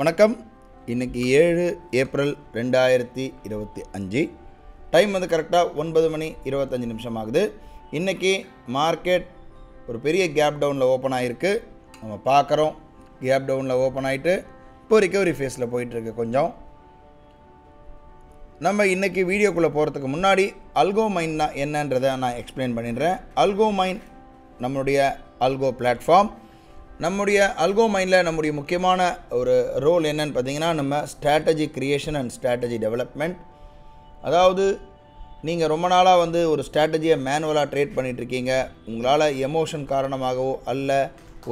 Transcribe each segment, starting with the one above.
வணக்கம். இன்றைக்கி 7 April 2025. Time வந்து கரெக்டாக 9:25 ஆகுது. இன்றைக்கி மார்க்கெட் ஒரு பெரிய கேப் டவுனில் ஓப்பன் ஆகிருக்கு. நம்ம பார்க்குறோம், கேப் டவுனில் ஓப்பன் ஆகிட்டு இப்போ ரிகவரி ஃபேஸில் போயிட்டுருக்கு. கொஞ்சம் நம்ம இன்றைக்கி வீடியோக்குள்ளே போகிறதுக்கு முன்னாடி அல்கோமைன்னா என்னன்றதை நான் எக்ஸ்பிளைன் பண்ணிடுறேன். அல்கோமைன் நம்மளுடைய அல்கோ பிளாட்ஃபார்ம். நம்முடைய அல்கோமைனில் நம்முடைய முக்கியமான ஒரு ரோல் என்னன்னு பார்த்தீங்கன்னா, நம்ம strategy creation and strategy development. அதாவது நீங்கள் ரொம்ப நாளாக வந்து ஒரு ஸ்ட்ராட்டஜியை மேனுவலாக ட்ரேட் பண்ணிகிட்ருக்கீங்க. உங்களால் எமோஷன் காரணமாகவோ அல்ல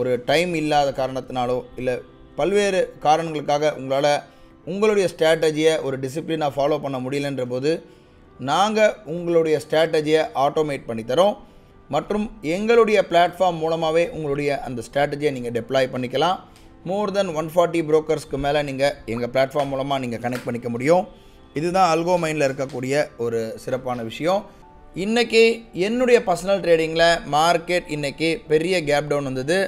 ஒரு டைம் இல்லாத காரணத்தினாலோ இல்லை பல்வேறு காரணங்களுக்காக உங்களால் உங்களுடைய ஸ்ட்ராட்டஜியை ஒரு டிசிப்ளினாக ஃபாலோ பண்ண முடியலன்ற போது நாங்கள் உங்களுடைய ஸ்ட்ராட்டஜியை ஆட்டோமேட் பண்ணித்தரோம் மற்றும் எங்களுடைய பிளாட்ஃபார்ம் மூலமாகவே உங்களுடைய அந்த ஸ்ட்ராட்டஜியை நீங்கள் டெப்ளாய் பண்ணிக்கலாம். மோர் தென் 140 புரோக்கர்ஸ்க்கு மேலே நீங்கள் எங்கள் பிளாட்ஃபார்ம் மூலமாக நீங்கள் கனெக்ட் பண்ணிக்க முடியும். இதுதான் அல்கோமைனில் இருக்கக்கூடிய ஒரு சிறப்பான விஷயம். இன்றைக்கி என்னுடைய பர்சனல் ட்ரேடிங்கில் மார்க்கெட் இன்றைக்கி பெரிய கேப் டவுன் வந்தது.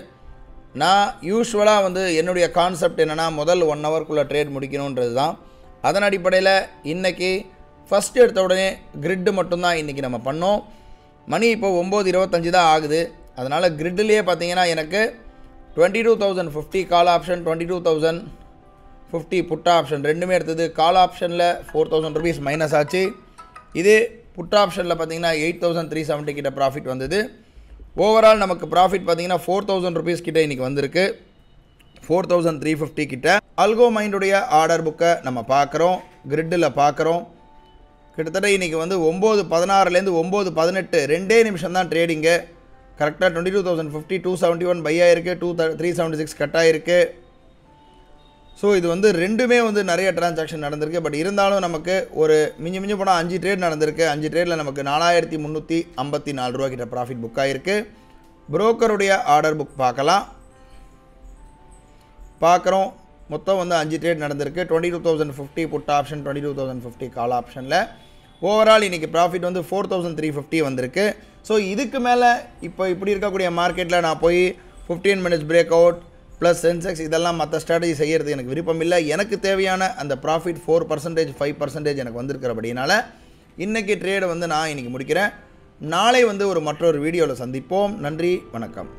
நான் யூஸ்வலாக வந்து என்னுடைய கான்செப்ட் என்னென்னா, முதல் 1 ஹவர்க்குள்ளே ட்ரேட் முடிக்கணுன்றது தான். அதன் அடிப்படையில் இன்றைக்கி ஃபஸ்ட்டு எடுத்த உடனே கிரிட்டு மட்டும்தான் இன்றைக்கி நம்ம பண்ணோம். மணி இப்போ 9:25 தான் ஆகுது. அதனால் கிரிட்லேயே பார்த்தீங்கன்னா எனக்கு 22,050 கால் ஆப்ஷன், 22,050 புட் ஆப்ஷன் ரெண்டுமே எடுத்தது. கால் ஆப்ஷனில் 4,000 ருபீஸ் மைனஸ் ஆச்சு. இதே புட் ஆப்ஷனில் பார்த்தீங்கன்னா 8,370 கிட்ட ப்ராஃபிட் வந்தது. ஓவரால் நமக்கு ப்ராஃபிட் பார்த்தீங்கன்னா 4,000 ருபீஸ் கிட்ட இன்றைக்கி வந்திருக்கு, 4,350 கிட்ட. அல்கோமைனுடைய ஆர்டர் புக்கை நம்ம பார்க்குறோம், கிரிட்டில் பார்க்குறோம். கிட்டத்தட்ட இன்றைக்கி வந்து 9:16லேருந்து 9:18 2 நிமிஷம் தான் ட்ரேடிங்கு. கரெக்டாக 22,050 271 பை ஆகிருக்கு, 376 கட் ஆகிருக்கு. ஸோ இது வந்து ரெண்டுமே வந்து நிறைய டிரான்சாக்ஷன் நடந்திருக்கு. பட் இருந்தாலும் நமக்கு ஒரு மிஞ்சி போனால் 5 ட்ரேட் நடந்திருக்கு. 5 ட்ரேடில் நமக்கு 4,354 ரூபா கிட்ட ப்ராஃபிட் புக் ஆகிருக்கு. புரோக்கருடைய ஆர்டர் புக் பார்க்குறோம். மொத்தம் வந்து 5 ட்ரேட் நடந்திருக்கு. 22,050 புட் ஆப்ஷன், 22,050 கால் ஆப்ஷனில். ஓவரால் இன்றைக்கி ப்ராஃபிட் வந்து 4,350 வந்திருக்கு. ஸோ இதுக்கு மேலே இப்போ இப்படி இருக்கக்கூடிய மார்க்கெட்டில் நான் போய் 15 minutes break out plus Sensex இதெல்லாம் மற்ற ஸ்ட்ராட்டஜி செய்கிறது எனக்கு விருப்பம் இல்லை. எனக்கு தேவையான அந்த ப்ராஃபிட் 4%, 5% எனக்கு வந்திருக்கிறபடினால இன்றைக்கி ட்ரேடை வந்து நான் இன்றைக்கி முடிக்கிறேன். நாளை வந்து மற்றொரு வீடியோவில் சந்திப்போம். நன்றி, வணக்கம்.